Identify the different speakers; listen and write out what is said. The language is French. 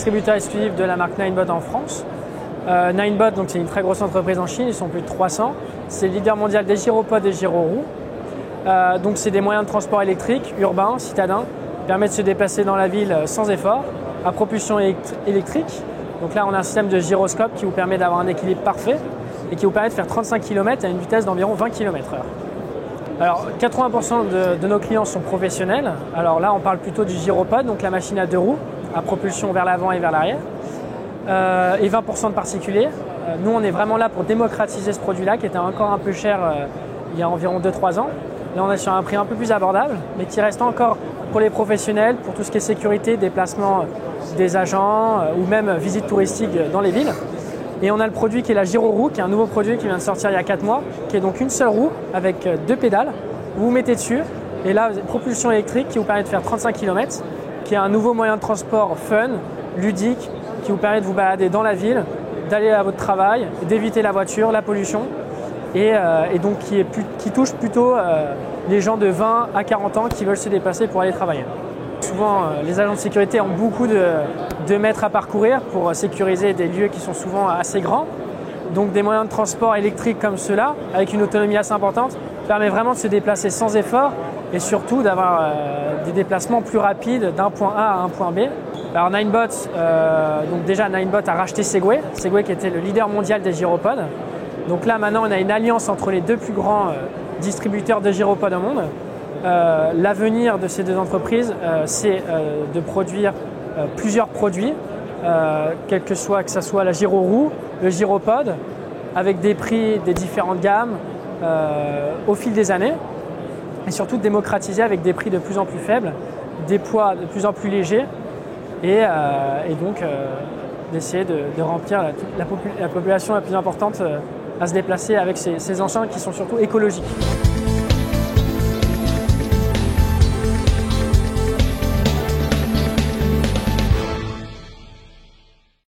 Speaker 1: distributeur exclusif de la marque Ninebot en France. Ninebot, c'est une très grosse entreprise en Chine, ils sont plus de 300. C'est le leader mondial des gyropodes et gyroroues. Donc c'est des moyens de transport électriques, urbains, citadins, qui permettent de se déplacer dans la ville sans effort, à propulsion électrique. Donc là on a un système de gyroscope qui vous permet d'avoir un équilibre parfait et qui vous permet de faire 35 km à une vitesse d'environ 20 km/h. Alors 80% de nos clients sont professionnels. Alors là on parle plutôt du gyropode, donc la machine à 2 roues, à propulsion vers l'avant et vers l'arrière. Et 20% de particuliers. Nous on est vraiment là pour démocratiser ce produit-là qui était encore un peu cher il y a environ 2-3 ans. Là on est sur un prix un peu plus abordable, mais qui reste encore pour les professionnels, pour tout ce qui est sécurité, déplacement des agents ou même visite touristique dans les villes. Et on a le produit qui est la Gyroroue, qui est un nouveau produit qui vient de sortir il y a 4 mois, qui est donc une seule roue avec 2 pédales. Vous vous mettez dessus et là, propulsion électrique qui vous permet de faire 35 km, qui est un nouveau moyen de transport fun, ludique, qui vous permet de vous balader dans la ville, d'aller à votre travail, d'éviter la voiture, la pollution, et donc qui touche plutôt les gens de 20 à 40 ans qui veulent se déplacer pour aller travailler. Souvent, les agents de sécurité ont beaucoup de mètres à parcourir pour sécuriser des lieux qui sont souvent assez grands. Donc des moyens de transport électriques comme ceux-là, avec une autonomie assez importante, permet vraiment de se déplacer sans effort et surtout d'avoir des déplacements plus rapides d'un point A à un point B. Alors Ninebot, donc déjà Ninebot a racheté Segway qui était le leader mondial des gyropodes. Donc là maintenant on a une alliance entre les deux plus grands distributeurs de gyropodes au monde. L'avenir de ces deux entreprises, c'est de produire plusieurs produits, que ce soit la Gyroroue, le gyropode, avec des prix des différentes gammes au fil des années, et surtout de démocratiser avec des prix de plus en plus faibles, des poids de plus en plus légers, et donc d'essayer de remplir la population la plus importante à se déplacer avec ces engins qui sont surtout écologiques.